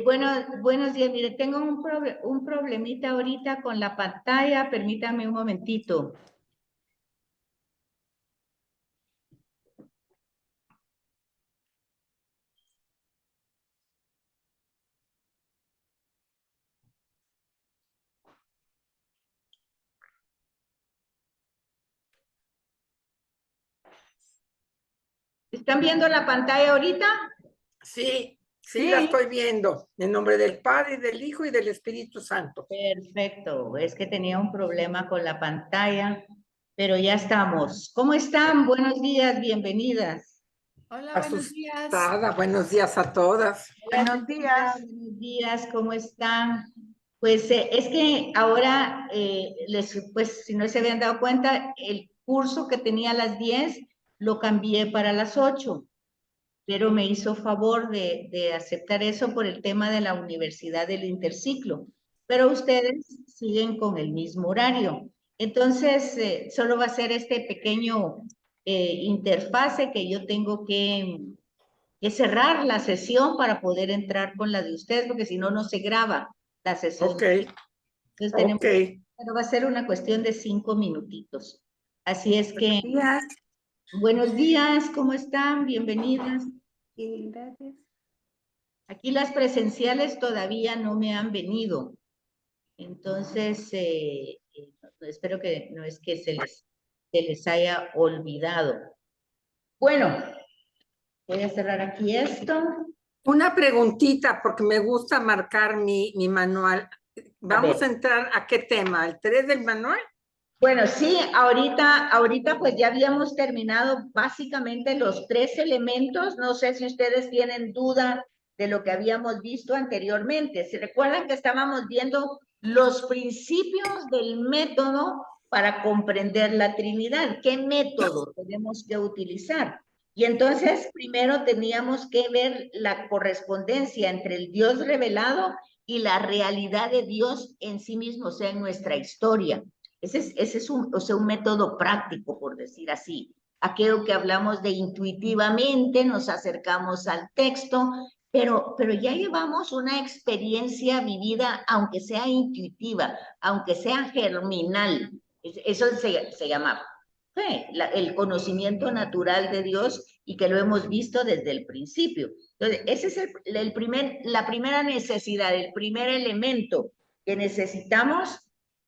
Buenos días. Mire, tengo un problemita ahorita con la pantalla. Permítame un momentito. ¿Están viendo la pantalla ahorita? Sí, sí, la Sí. estoy viendo. En nombre del Padre, del Hijo y del Espíritu Santo. Perfecto. Es que tenía un problema con la pantalla, pero ya estamos. ¿Cómo están? Buenos días, bienvenidas. Hola, buenos días. Asustada, buenos días a todas. Buenos días. Buenos días, ¿cómo están? Pues es que ahora, pues si no se habían dado cuenta, el curso que tenía a las 10 lo cambié para las 8, pero me hizo favor de aceptar eso por el tema de la Universidad del Interciclo. Pero ustedes siguen con el mismo horario. Entonces, solo va a ser este pequeño interfase que yo tengo que cerrar la sesión para poder entrar con la de ustedes, porque si no, no se graba la sesión. Ok, Entonces tenemos, ok. pero va a ser una cuestión de 5 minutitos. Así es que, Buenos días. buenos días, ¿cómo están? Bienvenidas. Bien, gracias. Aquí las presenciales todavía no me han venido. Entonces, espero que no es que se les haya olvidado. Bueno, voy a cerrar aquí esto. Una preguntita, porque me gusta marcar mi manual. ¿Vamos ver. a entrar a qué tema? ¿El 3 del manual? Bueno, sí, ahorita pues ya habíamos terminado básicamente los 3 elementos. No sé si ustedes tienen duda de lo que habíamos visto anteriormente. ¿Se recuerdan que estábamos viendo los principios del método para comprender la Trinidad? ¿Qué método tenemos que utilizar? Y entonces primero teníamos que ver la correspondencia entre el Dios revelado y la realidad de Dios en sí mismo, o sea, en nuestra historia. Ese es un método práctico, por decir así. Aquello que hablamos de intuitivamente, nos acercamos al texto, pero ya llevamos una experiencia vivida, aunque sea intuitiva, aunque sea germinal. Eso se llama el conocimiento natural de Dios y que lo hemos visto desde el principio. Entonces, ese es la primera necesidad, el primer elemento que necesitamos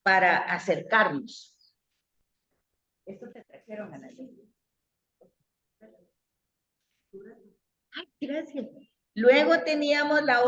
para acercarnos. Esto te trajeron, Ana. Ay, gracias. Luego teníamos la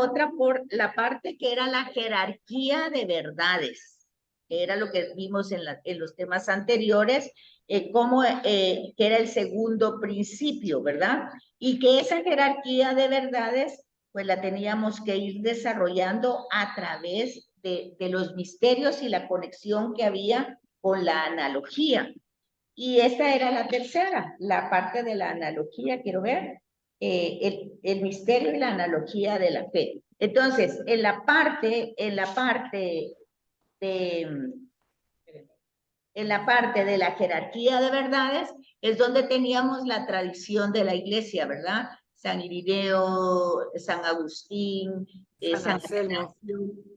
parte que era la jerarquía de verdades, que era lo que vimos en los temas anteriores, que era el segundo principio, ¿verdad? Y que esa jerarquía de verdades, pues la teníamos que ir desarrollando a través de los misterios y la conexión que había con la analogía. Y esta era la tercera, la parte de la analogía, quiero ver, el misterio y la analogía de la fe. Entonces, en la parte de la jerarquía de verdades es donde teníamos la tradición de la iglesia, ¿verdad? San Irineo, San Agustín, San Anselmo,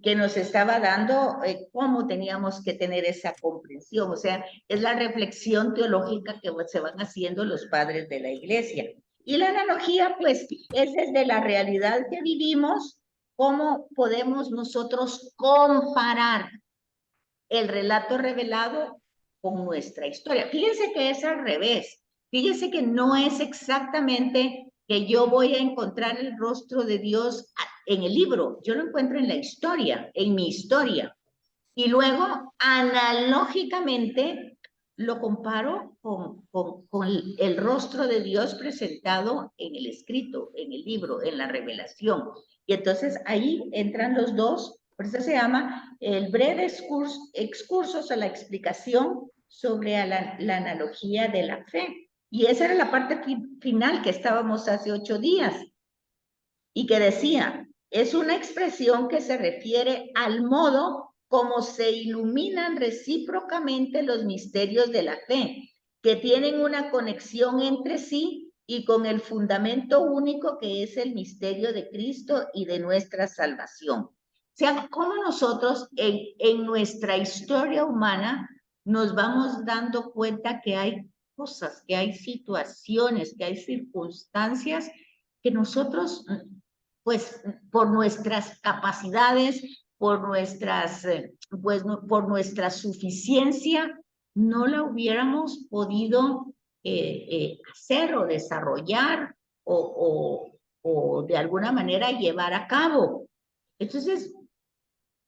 que nos estaba dando cómo teníamos que tener esa comprensión. O sea, es la reflexión teológica que se van haciendo los padres de la iglesia. Y la analogía, pues, es desde la realidad que vivimos, cómo podemos nosotros comparar el relato revelado con nuestra historia. Fíjense que es al revés. Fíjense que no es exactamente que yo voy a encontrar el rostro de Dios en el libro. Yo lo encuentro en la historia, en mi historia. Y luego, analógicamente, lo comparo con el rostro de Dios presentado en el escrito, en el libro, en la revelación. Y entonces ahí entran los dos. Por eso se llama el breve excursos a la explicación sobre la analogía de la fe. Y esa era la parte final que estábamos hace 8 días y que decía, es una expresión que se refiere al modo como se iluminan recíprocamente los misterios de la fe, que tienen una conexión entre sí y con el fundamento único que es el misterio de Cristo y de nuestra salvación. O sea, cómo nosotros en nuestra historia humana nos vamos dando cuenta que hay cosas, que hay situaciones, que hay circunstancias que nosotros, pues, por nuestras capacidades, por nuestra suficiencia, no la hubiéramos podido hacer o desarrollar o de alguna manera llevar a cabo. Entonces,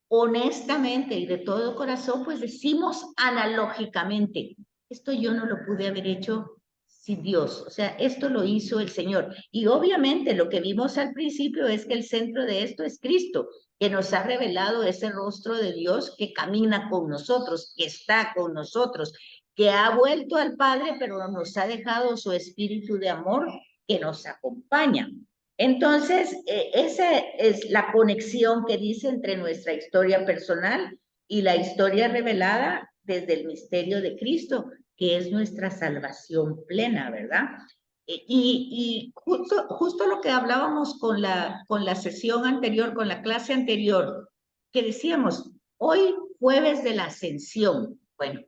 honestamente y de todo corazón, pues decimos analógicamente, esto yo no lo pude haber hecho sin Dios, o sea, esto lo hizo el Señor. Y obviamente lo que vimos al principio es que el centro de esto es Cristo, que nos ha revelado ese rostro de Dios que camina con nosotros, que está con nosotros, que ha vuelto al Padre, pero nos ha dejado su espíritu de amor que nos acompaña. Entonces, esa es la conexión que dice entre nuestra historia personal y la historia revelada desde el misterio de Cristo, que es nuestra salvación plena, ¿verdad? Y justo lo que hablábamos con la sesión anterior, con la clase anterior, que decíamos, hoy jueves de la Ascensión. Bueno,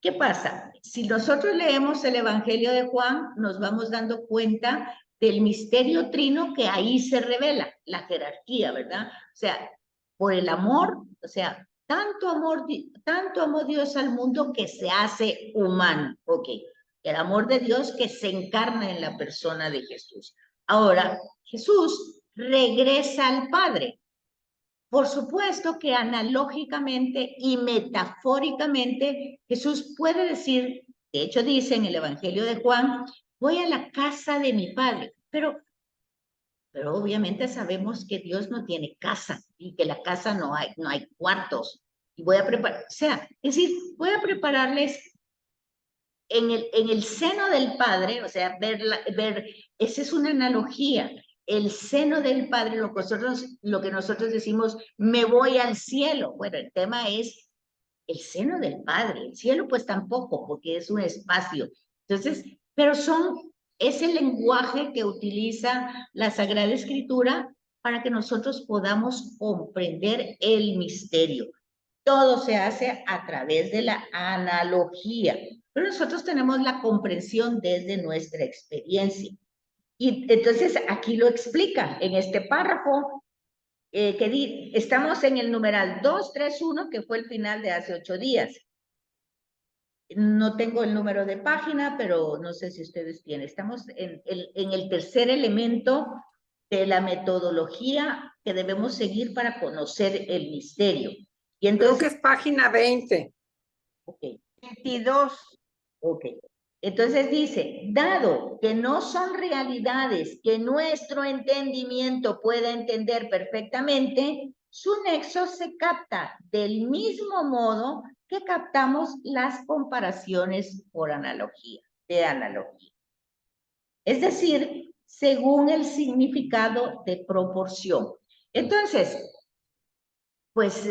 ¿qué pasa? Si nosotros leemos el Evangelio de Juan, nos vamos dando cuenta del misterio trino que ahí se revela, la jerarquía, ¿verdad? O sea, por el amor, o sea, tanto amó Dios al mundo que se hace humano, ok. El amor de Dios que se encarna en la persona de Jesús. Ahora, Jesús regresa al Padre. Por supuesto que analógicamente y metafóricamente Jesús puede decir, de hecho dice en el Evangelio de Juan, voy a la casa de mi Padre, pero obviamente sabemos que Dios no tiene casa y que la casa no hay cuartos. Y voy a preparar, o sea, es decir, voy a prepararles en el seno del Padre, o sea, esa es una analogía, el seno del Padre, lo que nosotros decimos, me voy al cielo. Bueno, el tema es el seno del Padre, el cielo pues tampoco, porque es un espacio. Entonces, pero es el lenguaje que utiliza la Sagrada Escritura para que nosotros podamos comprender el misterio. Todo se hace a través de la analogía, pero nosotros tenemos la comprensión desde nuestra experiencia. Y entonces aquí lo explica en este párrafo, estamos en el numeral 231, que fue el final de hace 8 días. No tengo el número de página, pero no sé si ustedes tienen. Estamos en el tercer elemento de la metodología que debemos seguir para conocer el misterio. Y entonces, creo que es página 20. Ok. 22. Ok. Entonces dice, dado que no son realidades que nuestro entendimiento pueda entender perfectamente, su nexo se capta del mismo modo que captamos las comparaciones por analogía, de analogía. Es decir, según el significado de proporción. Entonces, pues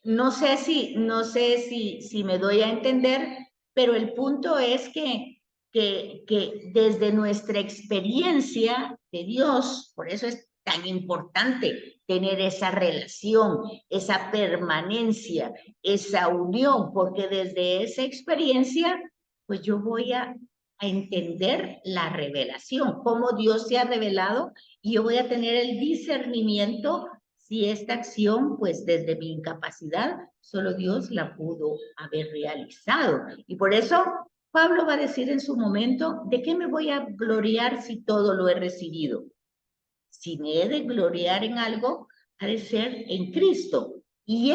no sé si me doy a entender, pero el punto es que desde nuestra experiencia de Dios, por eso es tan importante tener esa relación, esa permanencia, esa unión, porque desde esa experiencia, pues yo voy a entender la revelación, cómo Dios se ha revelado, y yo voy a tener el discernimiento si esta acción, pues desde mi incapacidad, solo Dios la pudo haber realizado. Y por eso Pablo va a decir en su momento, ¿de qué me voy a gloriar si todo lo he recibido? Si me he de gloriar en algo, ha de ser en Cristo. Y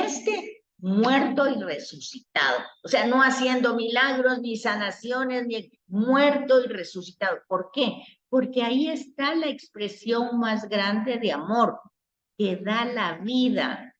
muerto y resucitado. O sea, no haciendo milagros, ni sanaciones, ni muerto y resucitado. ¿Por qué? Porque ahí está la expresión más grande de amor, que da la vida,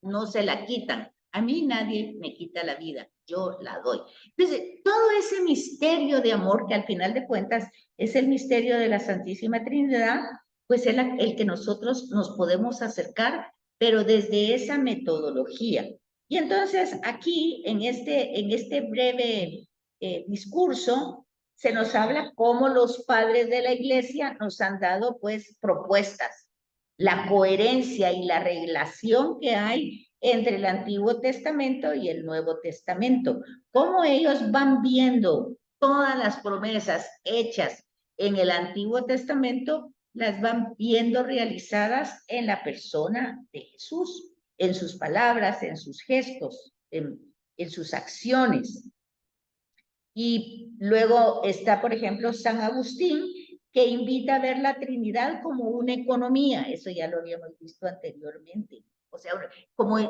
no se la quitan. A mí nadie me quita la vida, yo la doy. Entonces, todo ese misterio de amor, que al final de cuentas es el misterio de la Santísima Trinidad, pues es el que nosotros nos podemos acercar, pero desde esa metodología. Y entonces aquí, en este breve discurso, se nos habla cómo los padres de la iglesia nos han dado pues propuestas, la coherencia y la relación que hay entre el Antiguo Testamento y el Nuevo Testamento, cómo ellos van viendo todas las promesas hechas en el Antiguo Testamento, las van viendo realizadas en la persona de Jesús, en sus palabras, en sus gestos, en sus acciones. Y luego está, por ejemplo, San Agustín, que invita a ver la Trinidad como una economía. Eso ya lo habíamos visto anteriormente. O sea, como en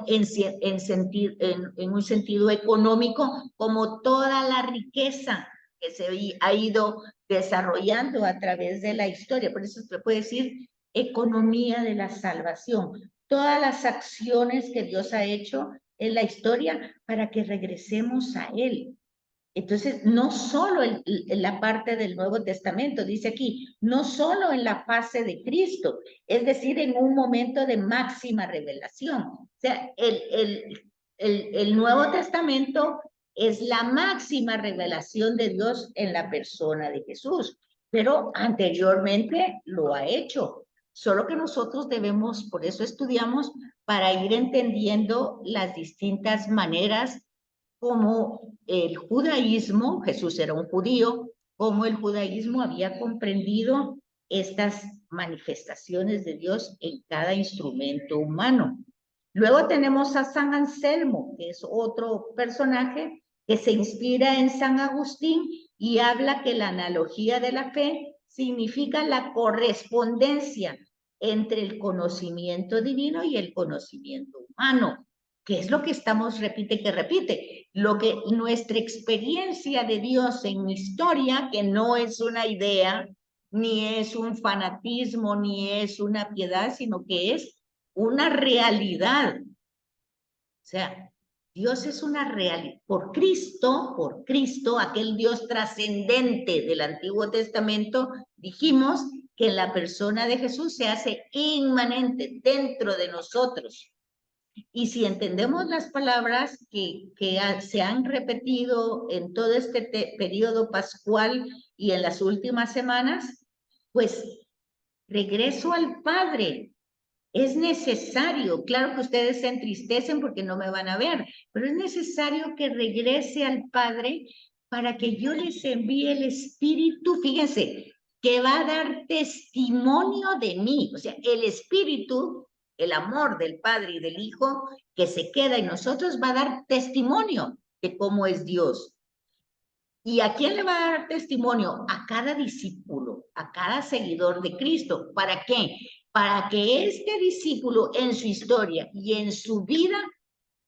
un sentido económico, como toda la riqueza que se ha ido desarrollando a través de la historia. Por eso se puede decir economía de la salvación. Todas las acciones que Dios ha hecho en la historia para que regresemos a Él. Entonces, no solo en la parte del Nuevo Testamento, dice aquí, no solo en la fase de Cristo, es decir, en un momento de máxima revelación. O sea, el Nuevo Testamento es la máxima revelación de Dios en la persona de Jesús, pero anteriormente lo ha hecho. Solo que nosotros debemos, por eso estudiamos, para ir entendiendo las distintas maneras como el judaísmo, Jesús era un judío, como el judaísmo había comprendido estas manifestaciones de Dios en cada instrumento humano. Luego tenemos a San Anselmo, que es otro personaje que se inspira en San Agustín y habla que la analogía de la fe significa la correspondencia entre el conocimiento divino y el conocimiento humano. ¿Qué es lo que estamos, repite que repite? Lo que nuestra experiencia de Dios en historia, que no es una idea, ni es un fanatismo, ni es una piedad, sino que es una realidad. O sea, Dios es una realidad. Por Cristo, aquel Dios trascendente del Antiguo Testamento, dijimos que en la persona de Jesús se hace inmanente dentro de nosotros. Y si entendemos las palabras que se han repetido en todo este periodo pascual y en las últimas semanas, pues regreso al Padre. Es necesario, claro que ustedes se entristecen porque no me van a ver, pero es necesario que regrese al Padre para que yo les envíe el Espíritu, fíjense, que va a dar testimonio de mí. O sea, el Espíritu, el amor del Padre y del Hijo que se queda en nosotros va a dar testimonio de cómo es Dios. ¿Y a quién le va a dar testimonio? A cada discípulo, a cada seguidor de Cristo. ¿Para qué? Para que este discípulo en su historia y en su vida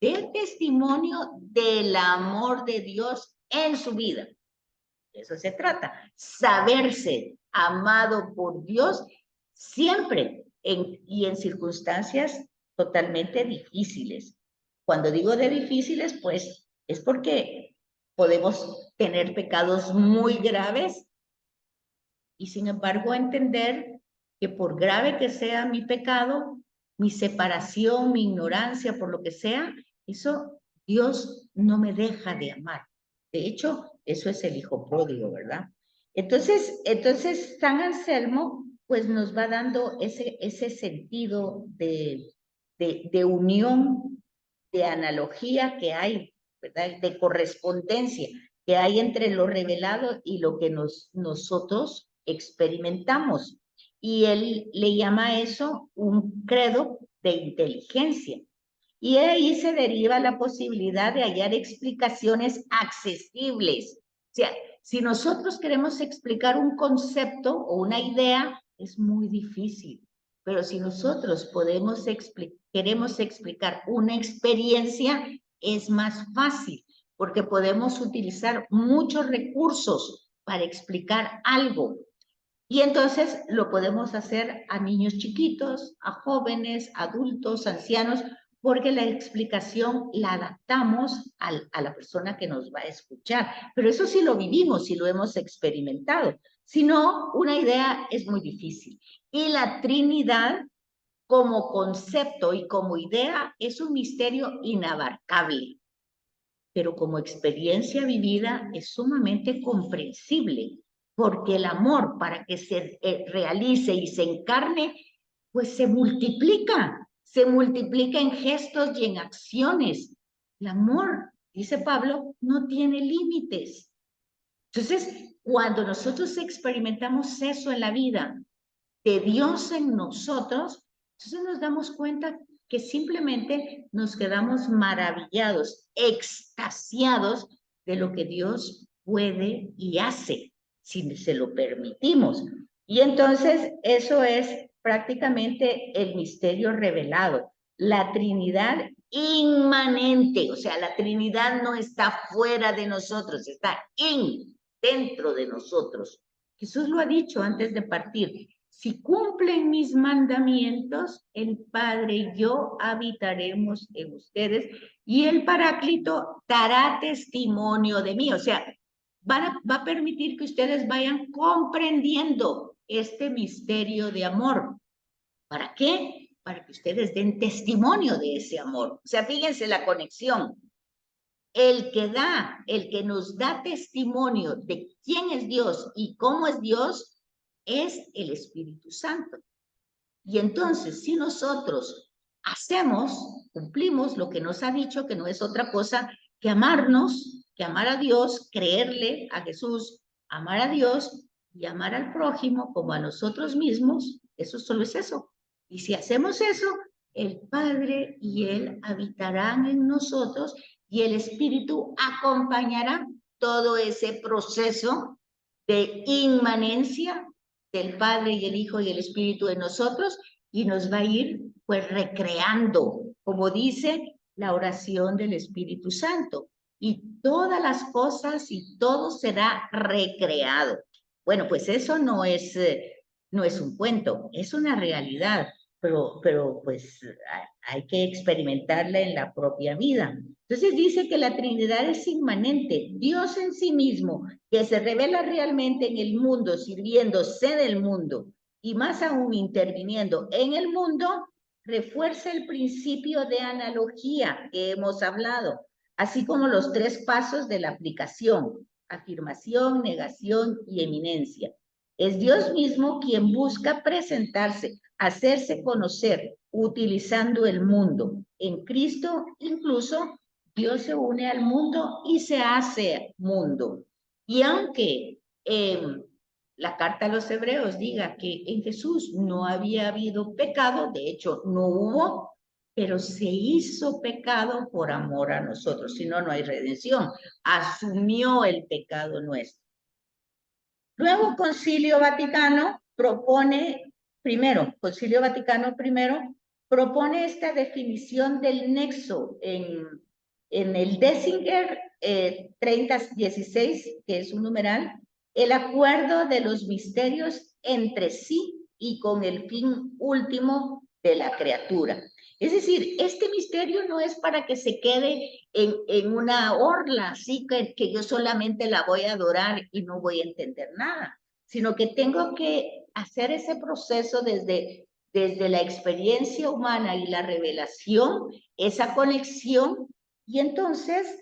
dé testimonio del amor de Dios en su vida. De eso se trata, saberse amado por Dios siempre y en circunstancias totalmente difíciles. Cuando digo de difíciles, pues es porque podemos tener pecados muy graves y sin embargo entender que por grave que sea mi pecado, mi separación, mi ignorancia, por lo que sea, eso Dios no me deja de amar. De hecho, eso es el hijo pródigo, ¿verdad? Entonces San Anselmo pues nos va dando ese sentido de unión, de analogía que hay, ¿verdad? De correspondencia que hay entre lo revelado y lo que nosotros experimentamos. Y él le llama eso un credo de inteligencia. Y de ahí se deriva la posibilidad de hallar explicaciones accesibles. O sea, si nosotros queremos explicar un concepto o una idea, es muy difícil. Pero si nosotros queremos explicar una experiencia, es más fácil, porque podemos utilizar muchos recursos para explicar algo. Y entonces lo podemos hacer a niños chiquitos, a jóvenes, adultos, ancianos, porque la explicación la adaptamos a la persona que nos va a escuchar. Pero eso sí lo vivimos, sí lo hemos experimentado. Si no, una idea es muy difícil. Y la Trinidad como concepto y como idea es un misterio inabarcable. pero como experiencia vivida es sumamente comprensible, porque el amor para que se realice y se encarne, pues se multiplica en gestos y en acciones. El amor, dice Pablo, no tiene límites. Entonces, cuando nosotros experimentamos eso en la vida, de Dios en nosotros, entonces nos damos cuenta que simplemente nos quedamos maravillados, extasiados de lo que Dios puede y hace, si se lo permitimos. Y entonces eso es prácticamente el misterio revelado, la Trinidad inmanente, o sea, la Trinidad no está fuera de nosotros, está dentro de nosotros. Jesús lo ha dicho antes de partir. Si cumplen mis mandamientos, el Padre y yo habitaremos en ustedes y el Paráclito dará testimonio de mí. O sea, va a permitir que ustedes vayan comprendiendo este misterio de amor. ¿Para qué? Para que ustedes den testimonio de ese amor. O sea, fíjense la conexión. El que nos da testimonio de quién es Dios y cómo es Dios, es el Espíritu Santo. Y entonces, si nosotros cumplimos lo que nos ha dicho, que no es otra cosa que amarnos, que amar a Dios, creerle a Jesús, amar a Dios y amar al prójimo como a nosotros mismos, eso solo es eso. Y si hacemos eso, el Padre y Él habitarán en nosotros y el Espíritu acompañará todo ese proceso de inmanencia del Padre y el Hijo y el Espíritu en nosotros y nos va a ir pues recreando, como dice la oración del Espíritu Santo. Y todas las cosas y todo será recreado. Bueno, pues eso no es un cuento, es una realidad, pero pues hay que experimentarla en la propia vida. Entonces dice que la Trinidad es inmanente, Dios en sí mismo, que se revela realmente en el mundo, sirviéndose del mundo y más aún interviniendo en el mundo, refuerza el principio de analogía que hemos hablado, así como los 3 pasos de la aplicación: afirmación, negación y eminencia. Es Dios mismo quien busca presentarse, hacerse conocer, utilizando el mundo. En Cristo, incluso, Dios se une al mundo y se hace mundo. Y aunque la carta a los Hebreos diga que en Jesús no había habido pecado, de hecho no hubo, pero se hizo pecado por amor a nosotros, si no, no hay redención. Asumió el pecado nuestro. Luego, Concilio Vaticano Concilio Vaticano I propone esta definición del nexo en el Dessinger 3016, que es un numeral, el acuerdo de los misterios entre sí y con el fin último de la criatura. Es decir, este misterio no es para que se quede en una orla, así que yo solamente la voy a adorar y no voy a entender nada, sino que tengo que hacer ese proceso desde la experiencia humana y la revelación, esa conexión, y entonces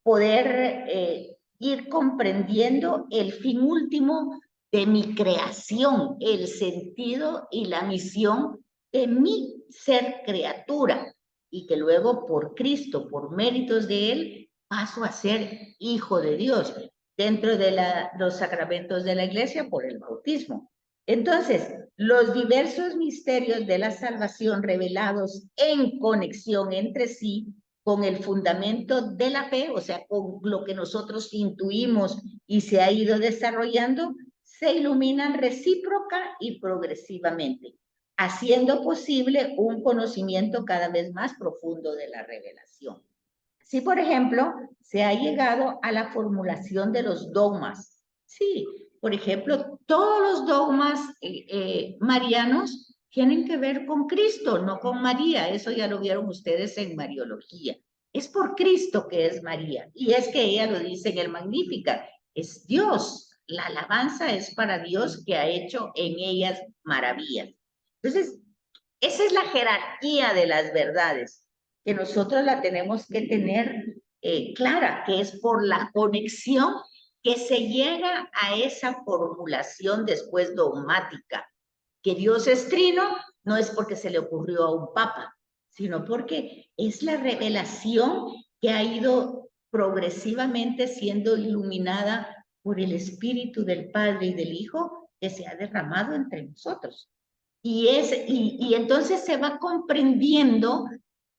poder ir comprendiendo el fin último de mi creación, el sentido y la misión de mi ser criatura, y que luego por Cristo, por méritos de Él, paso a ser hijo de Dios dentro de los sacramentos de la Iglesia por el bautismo. Entonces, los diversos misterios de la salvación revelados en conexión entre sí con el fundamento de la fe, o sea, con lo que nosotros intuimos y se ha ido desarrollando, se iluminan recíproca y progresivamente, haciendo posible un conocimiento cada vez más profundo de la revelación. Si, por ejemplo, se ha llegado a la formulación de los dogmas. Sí, por ejemplo, todos los dogmas marianos tienen que ver con Cristo, no con María. Eso ya lo vieron ustedes en Mariología. Es por Cristo que es María. Y es que ella lo dice en el Magníficat. Es Dios. La alabanza es para Dios que ha hecho en ellas maravillas. Entonces, esa es la jerarquía de las verdades. que nosotros la tenemos que tener clara, que es por la conexión que se llega a esa formulación después dogmática, que Dios es trino, no es porque se le ocurrió a un papa, sino porque es la revelación que ha ido progresivamente siendo iluminada por el Espíritu del Padre y del Hijo que se ha derramado entre nosotros. Y entonces se va comprendiendo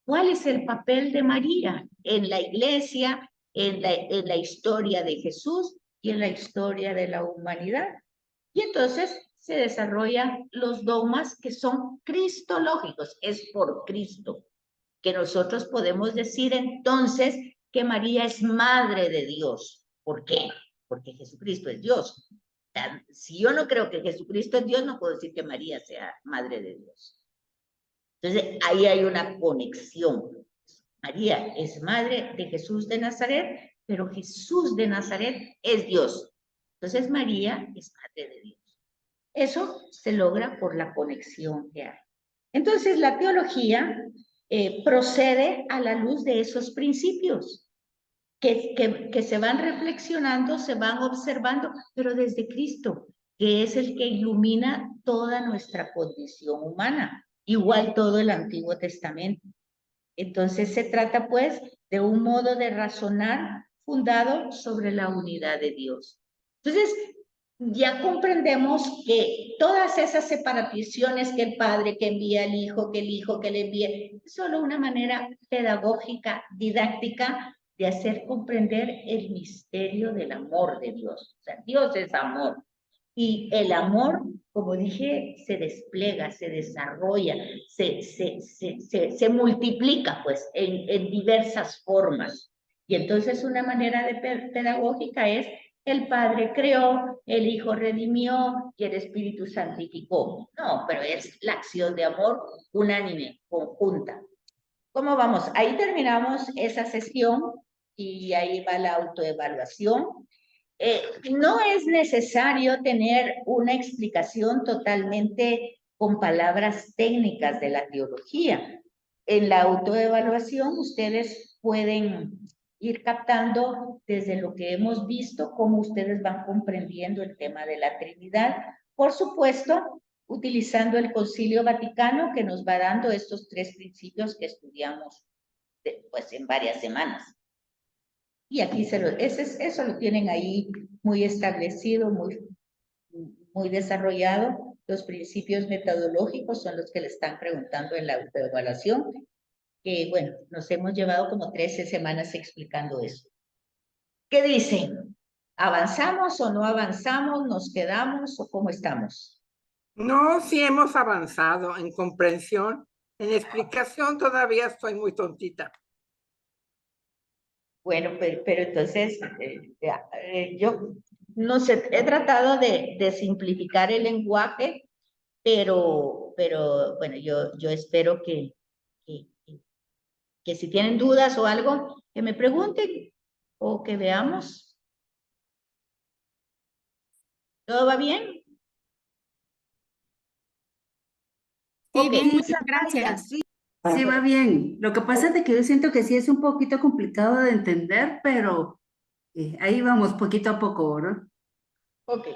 cuál es el papel de María en la iglesia, en la historia de Jesús y en la historia de la humanidad. Y entonces se desarrollan los dogmas que son cristológicos, es por Cristo, que nosotros podemos decir entonces que María es madre de Dios. ¿Por qué? Porque Jesucristo es Dios. Si yo no creo que Jesucristo es Dios, no puedo decir que María sea madre de Dios. Entonces, ahí hay una conexión. María es madre de Jesús de Nazaret, pero Jesús de Nazaret es Dios. Entonces, María es madre de Dios. Eso se logra por la conexión que hay. Entonces, la teología procede a la luz de esos principios que se van reflexionando, se van observando, pero desde Cristo, que es el que ilumina toda nuestra condición humana, igual todo el Antiguo Testamento. Entonces se trata pues de un modo de razonar fundado sobre la unidad de Dios. Entonces ya comprendemos que todas esas separaciones que el Padre que envía al Hijo, que el Hijo que le envía, es solo una manera pedagógica, didáctica, de hacer comprender el misterio del amor de Dios. O sea, Dios es amor. Y el amor, como dije, se despliega, se desarrolla, se multiplica, pues, en diversas formas. Y entonces una manera de pedagógica es: el Padre creó, el Hijo redimió y el Espíritu santificó. No, pero es la acción de amor unánime, conjunta. ¿Cómo vamos? Ahí terminamos esa sesión y ahí va la autoevaluación. No es necesario tener una explicación totalmente con palabras técnicas de la teología. En la autoevaluación ustedes pueden ir captando desde lo que hemos visto cómo ustedes van comprendiendo el tema de la Trinidad. Por supuesto, utilizando el Concilio Vaticano, que nos va dando estos tres principios que estudiamos pues en varias semanas. Y aquí eso lo tienen ahí muy establecido, muy desarrollado. Los principios metodológicos son los que le están preguntando en la autoevaluación, que bueno, nos hemos llevado como 13 semanas explicando eso. ¿Qué dicen? ¿Avanzamos o no avanzamos? ¿Nos quedamos o cómo estamos? No, sí hemos avanzado en comprensión. En explicación todavía estoy muy tontita. Bueno, pero entonces yo no sé, he tratado de simplificar el lenguaje, pero bueno, yo espero que si tienen dudas o algo, que me pregunten o que veamos. ¿Todo va bien? Sí, Ok. bien, muchas gracias. Sí, va bien. Lo que pasa es de que yo siento que sí es un poquito complicado de entender, pero ahí vamos poquito a poco, ¿verdad? Ok.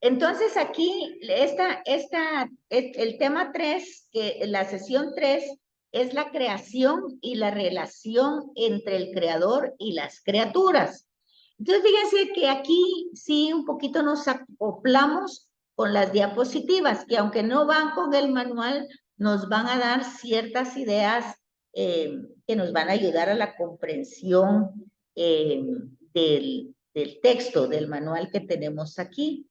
Entonces aquí, el tema 3, que la sesión 3, es la creación y la relación entre el creador y las criaturas. Entonces, fíjense que aquí sí un poquito nos acoplamos con las diapositivas, que aunque no van con el manual, nos van a dar ciertas ideas que nos van a ayudar a la comprensión del texto, del manual que tenemos aquí.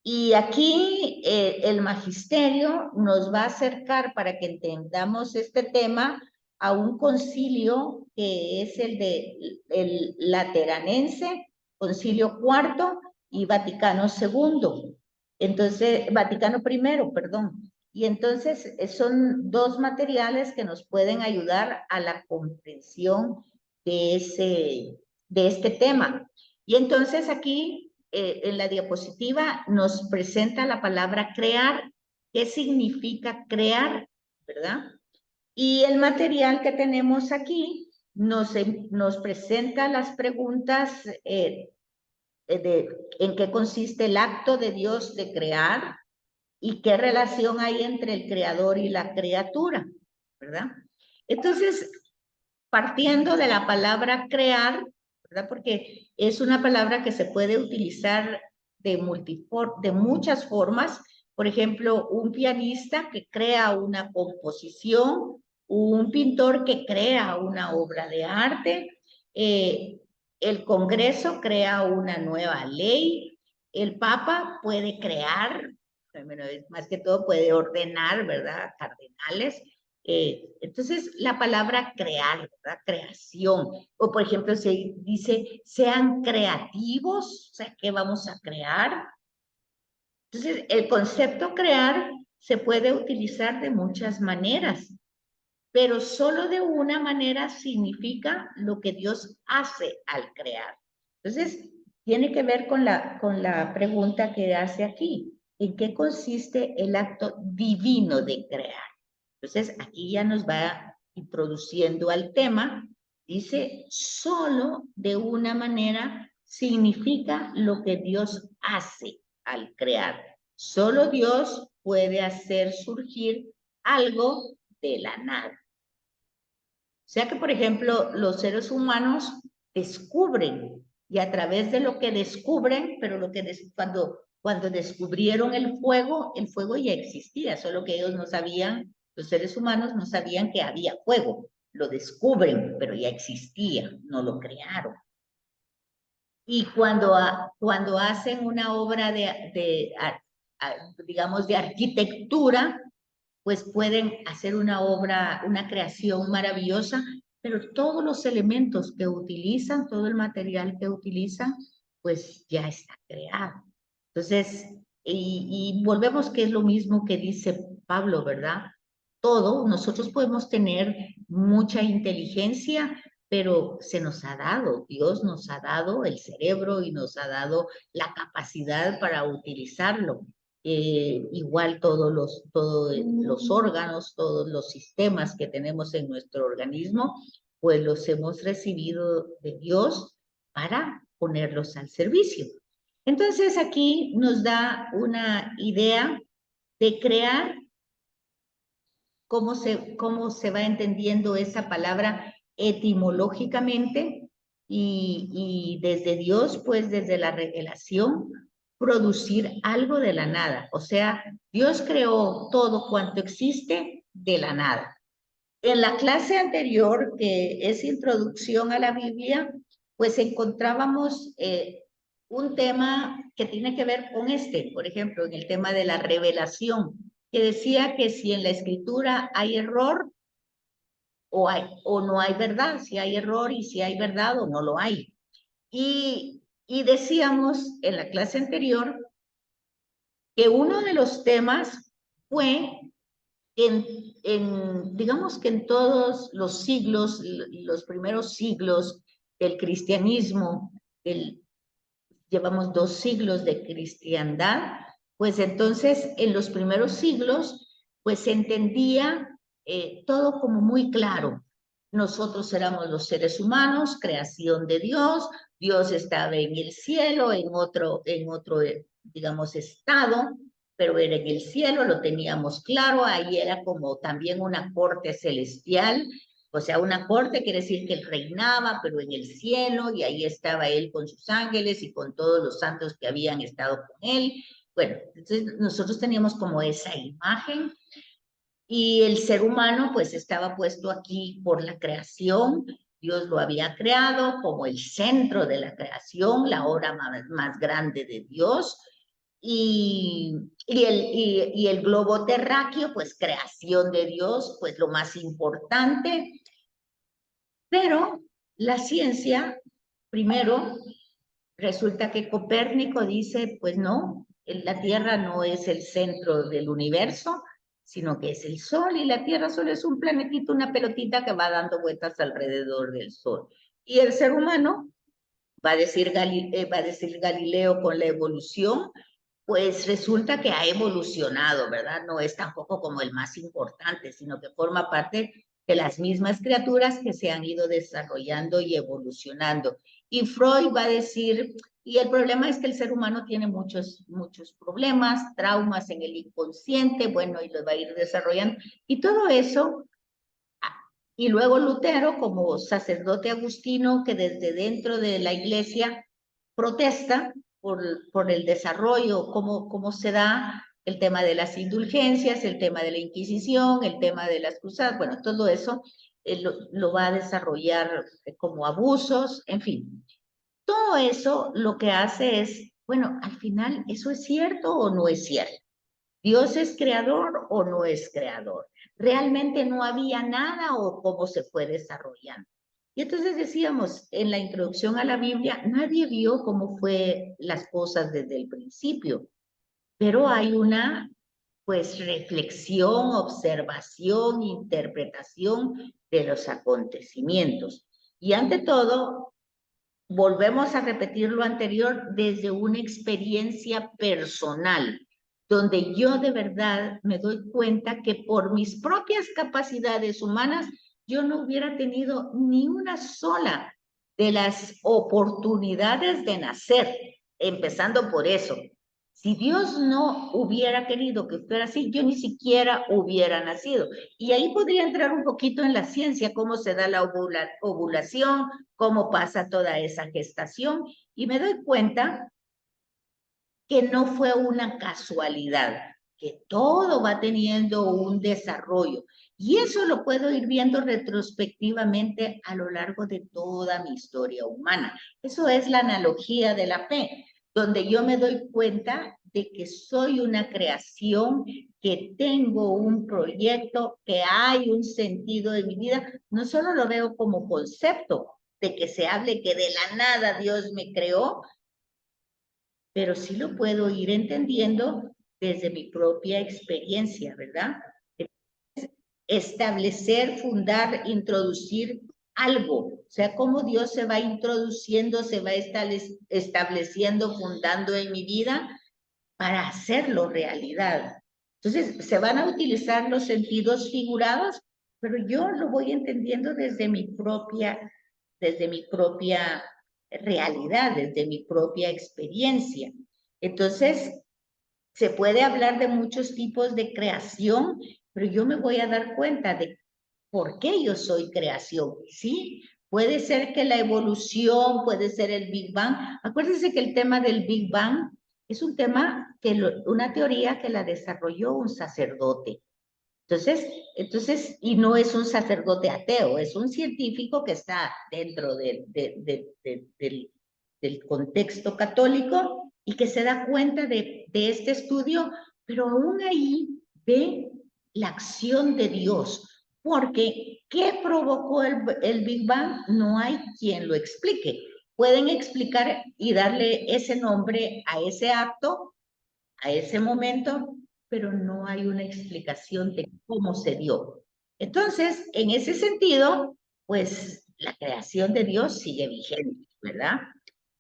Y aquí el magisterio nos va a acercar para que entendamos este tema a un concilio que es el Lateranense, Concilio IV y Vaticano II. Entonces, Vaticano I, perdón. Y entonces son dos materiales que nos pueden ayudar a la comprensión de este tema. Y entonces aquí en la diapositiva nos presenta la palabra crear. ¿Qué significa crear? ¿Verdad? Y el material que tenemos aquí nos presenta las preguntas en qué consiste el acto de Dios de crear y qué relación hay entre el creador y la criatura, ¿verdad? Entonces, partiendo de la palabra crear, ¿verdad? Porque es una palabra que se puede utilizar de muchas formas. Por ejemplo, un pianista que crea una composición, un pintor que crea una obra de arte, el Congreso crea una nueva ley, el Papa puede crear, bueno, más que todo puede ordenar, ¿verdad? Cardenales. Entonces, la palabra crear, ¿verdad? Creación. O, por ejemplo, se dice, sean creativos, o sea, ¿qué vamos a crear? Entonces, el concepto crear se puede utilizar de muchas maneras, pero solo de una manera significa lo que Dios hace al crear. Entonces, tiene que ver con la pregunta que hace aquí. ¿En qué consiste el acto divino de crear? Entonces, aquí ya nos va introduciendo al tema. Dice, solo de una manera significa lo que Dios hace al crear. Solo Dios puede hacer surgir algo de la nada. O sea que, por ejemplo, los seres humanos descubren y a través de lo que descubren, pero cuando descubrieron el fuego ya existía, solo que ellos no sabían, los seres humanos no sabían que había fuego. Lo descubren, pero ya existía, no lo crearon. Y cuando hacen una obra digamos, de arquitectura, pues pueden hacer una obra, una creación maravillosa, pero todos los elementos que utilizan, todo el material que utilizan, pues ya está creado. Entonces, y volvemos que es lo mismo que dice Pablo, ¿verdad? Nosotros podemos tener mucha inteligencia, pero se nos ha dado, Dios nos ha dado el cerebro y nos ha dado la capacidad para utilizarlo. Igual todos los órganos, todos los sistemas que tenemos en nuestro organismo, pues los hemos recibido de Dios para ponerlos al servicio. Entonces aquí nos da una idea de crear cómo se va entendiendo esa palabra etimológicamente y desde Dios, pues desde la revelación, producir algo de la nada. O sea, Dios creó todo cuanto existe de la nada. En la clase anterior, que es Introducción a la Biblia, pues encontrábamos un tema que tiene que ver con por ejemplo, en el tema de la revelación, que decía que si en la escritura hay error o no hay verdad, si hay error y si hay verdad o no lo hay. Y decíamos en la clase anterior que uno de los temas fue digamos que en todos los siglos, los primeros siglos del cristianismo, llevamos 2 siglos de cristiandad, pues entonces en los primeros siglos, pues se entendía todo como muy claro. Nosotros éramos los seres humanos, creación de Dios, Dios estaba en el cielo, en otro digamos, estado, pero era en el cielo, lo teníamos claro, ahí era como también una corte celestial, o sea, una corte quiere decir que él reinaba, pero en el cielo, y ahí estaba él con sus ángeles y con todos los santos que habían estado con él. Bueno, entonces nosotros teníamos como esa imagen, y el ser humano pues estaba puesto aquí por la creación. Dios lo había creado como el centro de la creación, la obra más grande de Dios. Y el globo terráqueo, pues creación de Dios, pues lo más importante. Pero la ciencia, primero, resulta que Copérnico dice, pues no, la Tierra no es el centro del universo, sino que es el Sol, y la Tierra solo es un planetito, una pelotita que va dando vueltas alrededor del Sol. Y el ser humano, va a decir Galileo con la evolución, pues resulta que ha evolucionado, ¿verdad? No es tampoco como el más importante, sino que forma parte de las mismas criaturas que se han ido desarrollando y evolucionando. Y Freud va a decir, y el problema es que el ser humano tiene muchos problemas, traumas en el inconsciente, bueno, y los va a ir desarrollando. Y todo eso, y luego Lutero como sacerdote agustino que desde dentro de la iglesia protesta por el desarrollo, cómo se da el tema de las indulgencias, el tema de la Inquisición, el tema de las cruzadas, bueno, todo eso lo va a desarrollar como abusos, en fin. Todo eso lo que hace es, bueno, al final, ¿eso es cierto o no es cierto? ¿Dios es creador o no es creador? ¿Realmente no había nada o cómo se fue desarrollando? Y entonces decíamos, en la introducción a la Biblia, nadie vio cómo fue las cosas desde el principio, pero hay una, pues, reflexión, observación, interpretación de los acontecimientos. Y ante todo, volvemos a repetir lo anterior desde una experiencia personal, donde yo de verdad me doy cuenta que por mis propias capacidades humanas, yo no hubiera tenido ni una sola de las oportunidades de nacer, empezando por eso. Si Dios no hubiera querido que fuera así, yo ni siquiera hubiera nacido. Y ahí podría entrar un poquito en la ciencia, cómo se da la ovulación, cómo pasa toda esa gestación. Y me doy cuenta que no fue una casualidad, que todo va teniendo un desarrollo. Y eso lo puedo ir viendo retrospectivamente a lo largo de toda mi historia humana. Eso es la analogía de la fe, donde yo me doy cuenta de que soy una creación, que tengo un proyecto, que hay un sentido de mi vida. No solo lo veo como concepto, de que se hable que de la nada Dios me creó, pero sí lo puedo ir entendiendo desde mi propia experiencia, ¿verdad? Establecer, fundar, introducir algo, o sea, cómo Dios se va introduciendo, se va estableciendo, fundando en mi vida para hacerlo realidad. Entonces, se van a utilizar los sentidos figurados, pero yo lo voy entendiendo desde mi propia realidad, desde mi propia experiencia. Entonces, se puede hablar de muchos tipos de creación, pero yo me voy a dar cuenta de por qué yo soy creación, ¿sí? Puede ser que la evolución, puede ser el Big Bang. Acuérdense que el tema del Big Bang es un tema, una teoría que la desarrolló un sacerdote. Entonces, y no es un sacerdote ateo, es un científico que está dentro del contexto católico y que se da cuenta de este estudio, pero aún ahí ve la acción de Dios, porque ¿qué provocó el Big Bang? No hay quien lo explique. Pueden explicar y darle ese nombre a ese acto, a ese momento, pero no hay una explicación de cómo se dio. Entonces, en ese sentido, pues la creación de Dios sigue vigente, ¿verdad?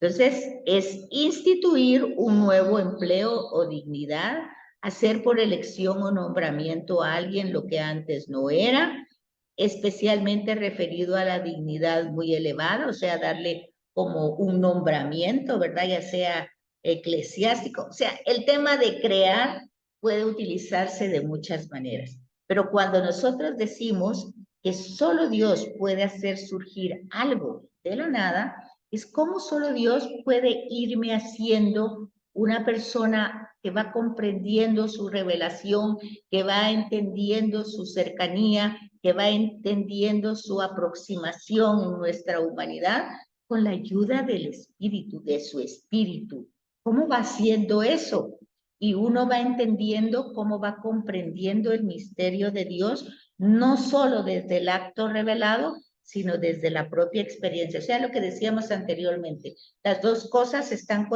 Entonces, es instituir un nuevo empleo o dignidad, hacer por elección o nombramiento a alguien lo que antes no era, especialmente referido a la dignidad muy elevada, o sea, darle como un nombramiento, ¿verdad? Ya sea eclesiástico. O sea, el tema de crear puede utilizarse de muchas maneras, pero cuando nosotros decimos que solo Dios puede hacer surgir algo de la nada, es como solo Dios puede irme haciendo una persona que va comprendiendo su revelación, que va entendiendo su cercanía, que va entendiendo su aproximación en nuestra humanidad con la ayuda del Espíritu, de su Espíritu. ¿Cómo va haciendo eso? Y uno va entendiendo cómo va comprendiendo el misterio de Dios, no solo desde el acto revelado, sino desde la propia experiencia. O sea, lo que decíamos anteriormente, las dos cosas están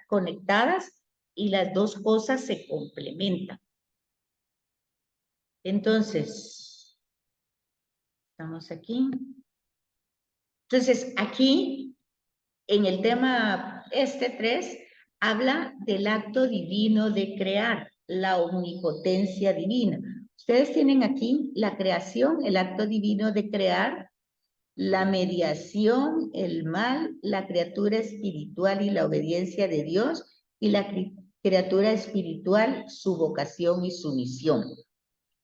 conectadas y las dos cosas se complementan. Entonces, estamos aquí. Entonces, aquí, en el tema 3, habla del acto divino de crear, la omnipotencia divina. Ustedes tienen aquí la creación, el acto divino de crear, la mediación, el mal, la criatura espiritual y la obediencia de Dios, y la criatura espiritual, su vocación y su misión.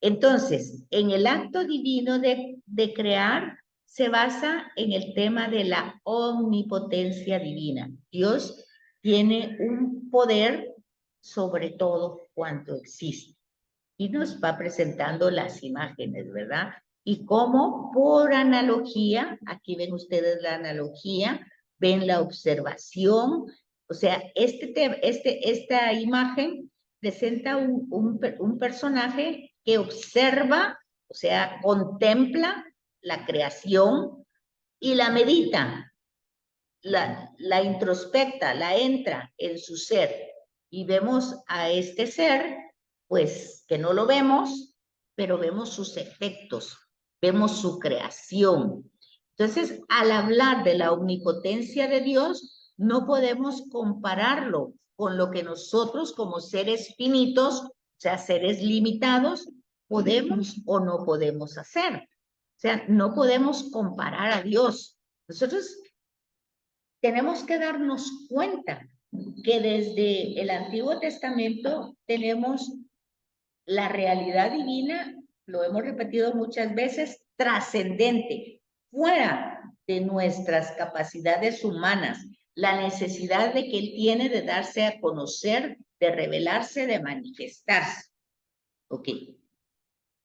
Entonces, en el acto divino de crear, se basa en el tema de la omnipotencia divina. Dios tiene un poder sobre todo cuanto existe. Y nos va presentando las imágenes, ¿verdad? Y cómo por analogía, aquí ven ustedes la analogía, ven la observación, o sea, esta imagen presenta un personaje que observa, o sea, contempla la creación y la medita, la introspecta, la entra en su ser. Y vemos a este ser, pues, que no lo vemos, pero vemos sus efectos, vemos su creación. Entonces, al hablar de la omnipotencia de Dios, no podemos compararlo con lo que nosotros como seres finitos, o sea, seres limitados, podemos o no podemos hacer. O sea, no podemos comparar a Dios. Nosotros tenemos que darnos cuenta que desde el Antiguo Testamento tenemos la realidad divina, lo hemos repetido muchas veces, trascendente, fuera de nuestras capacidades humanas, la necesidad de que Él tiene de darse a conocer, de revelarse, de manifestarse. Ok.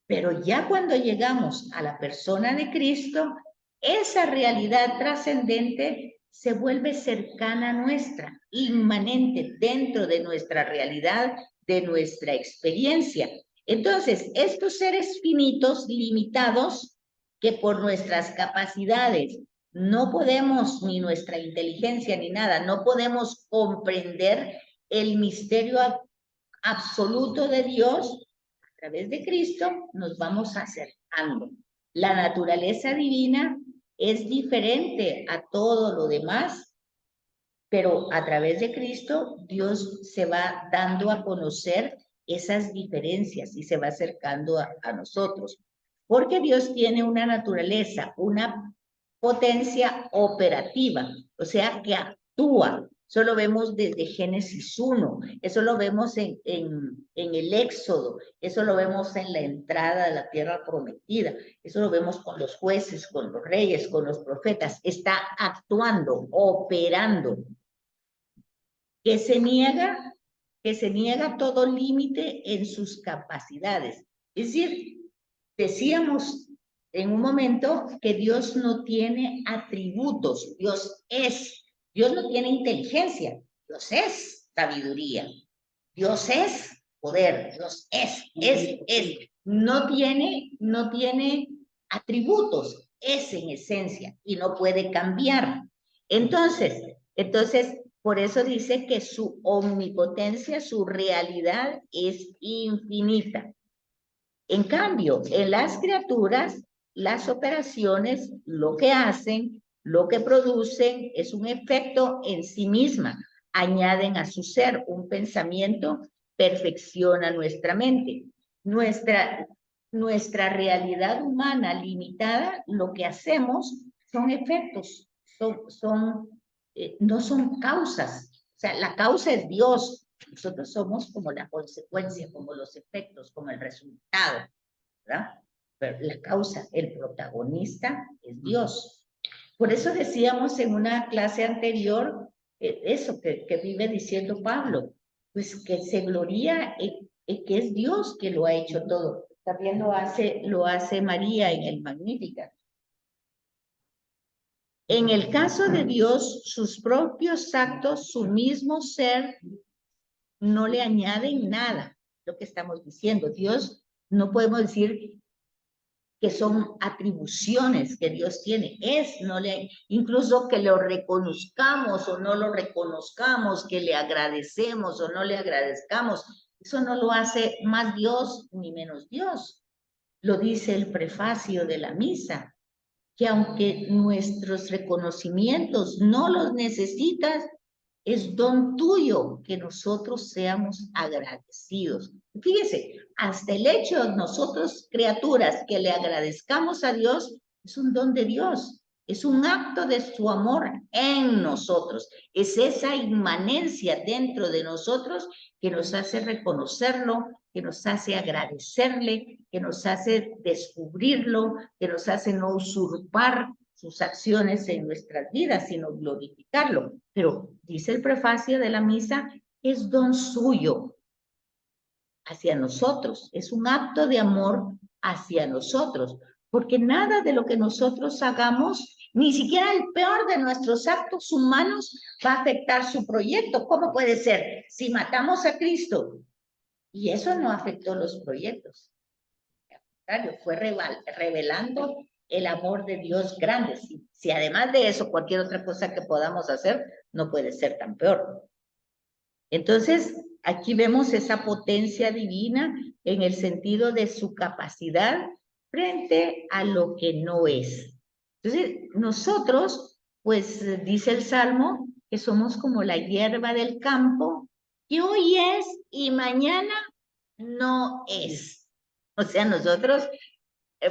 Pero ya cuando llegamos a la persona de Cristo, esa realidad trascendente se vuelve cercana a nuestra, inmanente dentro de nuestra realidad, de nuestra experiencia. Entonces, estos seres finitos, limitados, que por nuestras capacidades no podemos, ni nuestra inteligencia, ni nada, no podemos comprender el misterio absoluto de Dios, a través de Cristo nos vamos acercando. La naturaleza divina es diferente a todo lo demás, pero a través de Cristo Dios se va dando a conocer esas diferencias y se va acercando a nosotros. Porque Dios tiene una naturaleza, una potencia operativa, o sea, que actúa. Eso lo vemos desde Génesis 1, eso lo vemos en el Éxodo, eso lo vemos en la entrada a la tierra prometida, eso lo vemos con los jueces, con los reyes, con los profetas. Está actuando, operando. Que se niega todo límite en sus capacidades. Es decir, decíamos en un momento que Dios no tiene atributos, Dios no tiene inteligencia, Dios es sabiduría, Dios es poder, Dios no tiene atributos, es en esencia y no puede cambiar. Entonces, por eso dice que su omnipotencia, su realidad es infinita. En cambio, en las criaturas, las operaciones, lo que hacen, lo que producen, es un efecto en sí misma. Añaden a su ser un pensamiento, perfecciona nuestra mente. Nuestra realidad humana limitada, lo que hacemos son efectos, no son causas. O sea, la causa es Dios. Nosotros somos como la consecuencia, como los efectos, como el resultado, ¿verdad? Pero la causa, el protagonista es Dios. Por eso decíamos en una clase anterior, eso que vive diciendo Pablo, pues que se gloria en que es Dios que lo ha hecho todo. También lo hace María en el Magnificat. En el caso de Dios, sus propios actos, su mismo ser, no le añaden nada, lo que estamos diciendo. Dios, no podemos decir que son atribuciones que Dios tiene, incluso que lo reconozcamos o no lo reconozcamos, que le agradecemos o no le agradezcamos, eso no lo hace más Dios ni menos Dios. Lo dice el prefacio de la misa, que aunque nuestros reconocimientos no los necesitas, Es don tuyo que nosotros seamos agradecidos. Fíjese, hasta el hecho de nosotros, criaturas, que le agradezcamos a Dios, es un don de Dios. Es un acto de su amor en nosotros. Es esa inmanencia dentro de nosotros que nos hace reconocerlo, que nos hace agradecerle, que nos hace descubrirlo, que nos hace no usurpar sus acciones en nuestras vidas, sino glorificarlo. Pero dice el prefacio de la misa, es don suyo hacia nosotros, es un acto de amor hacia nosotros, porque nada de lo que nosotros hagamos, ni siquiera el peor de nuestros actos humanos va a afectar su proyecto. ¿Cómo puede ser? Si matamos a Cristo, y eso no afectó los proyectos. Al contrario, fue revelando el amor de Dios grande. Si además de eso, cualquier otra cosa que podamos hacer, no puede ser tan peor. Entonces, aquí vemos esa potencia divina en el sentido de su capacidad frente a lo que no es. Entonces, nosotros, pues dice el Salmo, que somos como la hierba del campo, que hoy es y mañana no es. O sea, nosotros,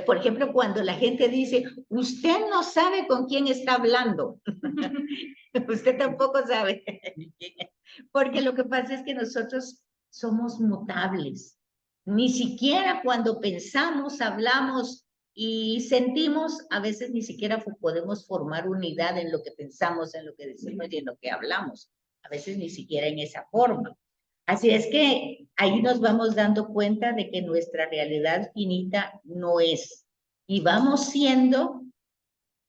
por ejemplo, cuando la gente dice, usted no sabe con quién está hablando, usted tampoco sabe, porque lo que pasa es que nosotros somos mutables. Ni siquiera cuando pensamos, hablamos y sentimos, a veces ni siquiera podemos formar unidad en lo que pensamos, en lo que decimos y en lo que hablamos. A veces ni siquiera en esa forma. Así es que ahí nos vamos dando cuenta de que nuestra realidad finita no es. Y vamos siendo,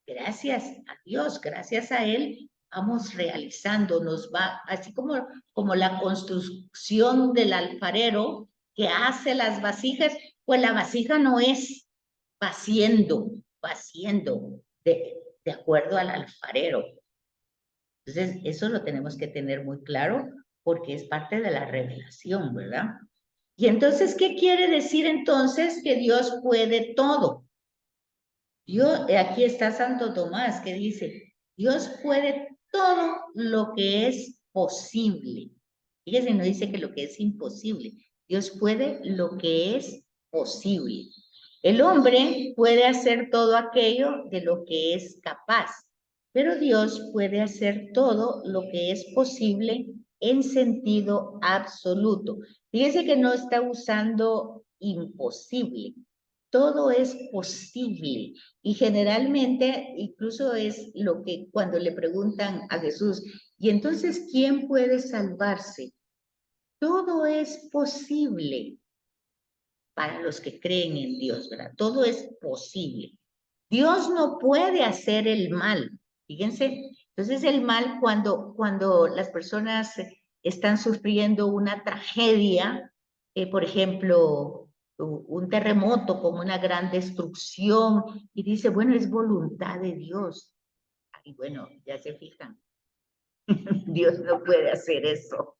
gracias a Dios, gracias a Él, vamos realizando, nos va, así como la construcción del alfarero que hace las vasijas, pues la vasija no es va haciendo de acuerdo al alfarero. Entonces, eso lo tenemos que tener muy claro porque es parte de la revelación, ¿verdad? Y entonces, ¿qué quiere decir entonces que Dios puede todo? Aquí está Santo Tomás que dice, Dios puede todo lo que es posible. Fíjense, no dice que lo que es imposible. Dios puede lo que es posible. El hombre puede hacer todo aquello de lo que es capaz, pero Dios puede hacer todo lo que es posible en sentido absoluto. Fíjense que no está usando imposible. Todo es posible. Y generalmente, incluso es lo que cuando le preguntan a Jesús, ¿y entonces quién puede salvarse? Todo es posible para los que creen en Dios, ¿verdad? Todo es posible. Dios no puede hacer el mal. Fíjense, entonces el mal cuando las personas están sufriendo una tragedia, por ejemplo, un terremoto como una gran destrucción, y dice, bueno, es voluntad de Dios. Y bueno, ya se fijan, Dios no puede hacer eso.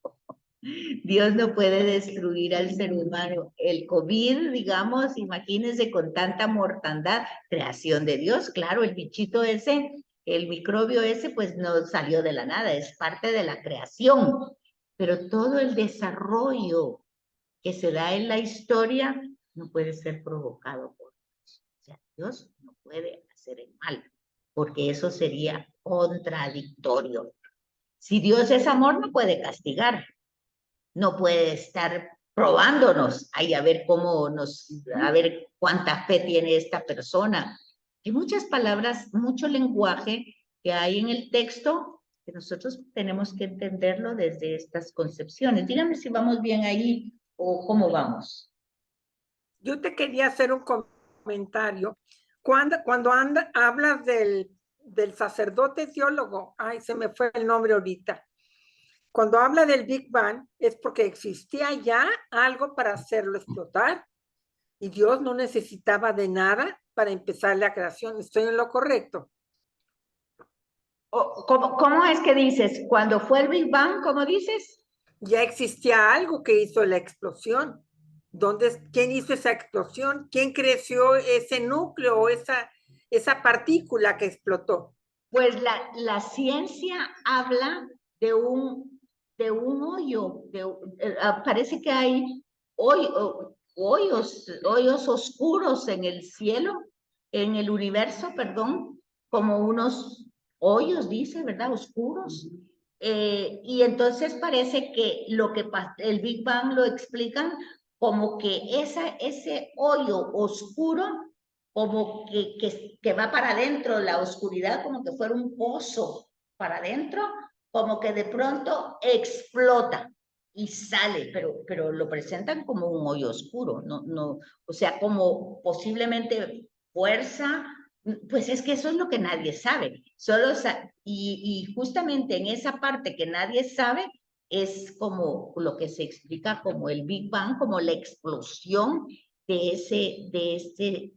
Dios no puede destruir al ser humano. El COVID, digamos, imagínense con tanta mortandad, creación de Dios, claro, el bichito ese, el microbio ese, pues no salió de la nada, es parte de la creación. Pero todo el desarrollo que se da en la historia no puede ser provocado por Dios. O sea, Dios no puede hacer el mal, porque eso sería contradictorio. Si Dios es amor, no puede castigar. No puede estar probándonos, ahí a ver a ver cuánta fe tiene esta persona. Hay muchas palabras, mucho lenguaje que hay en el texto que nosotros tenemos que entenderlo desde estas concepciones. Díganme si vamos bien ahí o cómo vamos. Yo te quería hacer un comentario. Cuando hablas del sacerdote teólogo, ay, se me fue el nombre ahorita. Cuando habla del Big Bang es porque existía ya algo para hacerlo explotar y Dios no necesitaba de nada para empezar la creación. ¿Estoy en lo correcto? ¿Cómo es que dices? Cuando fue el Big Bang, ¿cómo dices? Ya existía algo que hizo la explosión. ¿Quién hizo esa explosión? ¿Quién creció ese núcleo o esa partícula que explotó? Pues la ciencia habla de un hoyo, parece que hay hoyos oscuros en el cielo, en el universo, perdón, como unos hoyos, dice, ¿verdad? Oscuros. Y entonces parece que el Big Bang lo explican como que ese hoyo oscuro, como que va para adentro, la oscuridad, como que fuera un pozo para adentro, como que de pronto explota y sale, pero lo presentan como un hoyo oscuro, no, o sea, como posiblemente fuerza, pues es que eso es lo que nadie sabe, y justamente en esa parte que nadie sabe, es como lo que se explica como el Big Bang, como la explosión de ese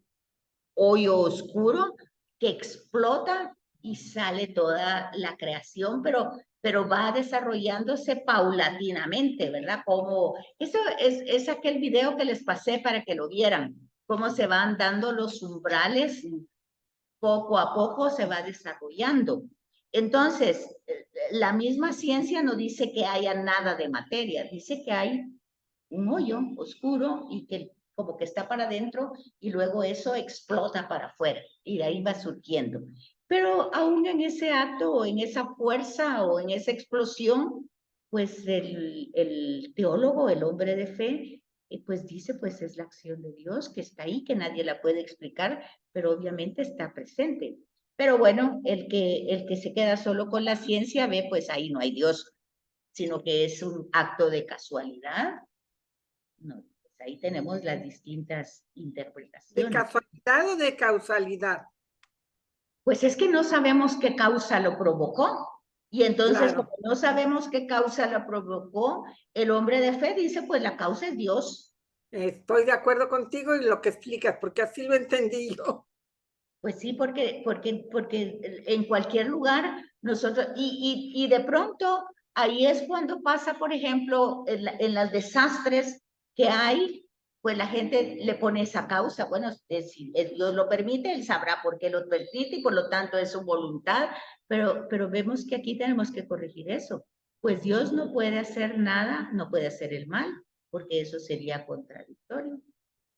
hoyo oscuro que explota y sale toda la creación, pero va desarrollándose paulatinamente, ¿verdad? Como, eso es aquel video que les pasé para que lo vieran, cómo se van dando los umbrales, poco a poco se va desarrollando. Entonces, la misma ciencia no dice que haya nada de materia, dice que hay un hoyo oscuro y que como que está para adentro y luego eso explota para afuera y de ahí va surgiendo. Pero aún en ese acto o en esa fuerza o en esa explosión, pues el teólogo, el hombre de fe, pues dice, pues es la acción de Dios que está ahí, que nadie la puede explicar, pero obviamente está presente. Pero bueno, el que se queda solo con la ciencia ve, pues ahí no hay Dios, sino que es un acto de casualidad. No, pues ahí tenemos las distintas ¿De interpretaciones. casualidad o de causalidad? Pues es que no sabemos qué causa lo provocó. Y entonces, Claro. como no sabemos qué causa lo provocó, el hombre de fe dice, pues la causa es Dios. Estoy de acuerdo contigo y lo que explicas, porque así lo entendí yo. Pues sí, porque en cualquier lugar nosotros, y de pronto ahí es cuando pasa, por ejemplo, en los desastres que hay, pues la gente le pone esa causa. Bueno, si Dios lo permite, Él sabrá por qué lo permite y por lo tanto es su voluntad, pero vemos que aquí tenemos que corregir eso. Pues Dios no puede hacer nada, no puede hacer el mal, porque eso sería contradictorio.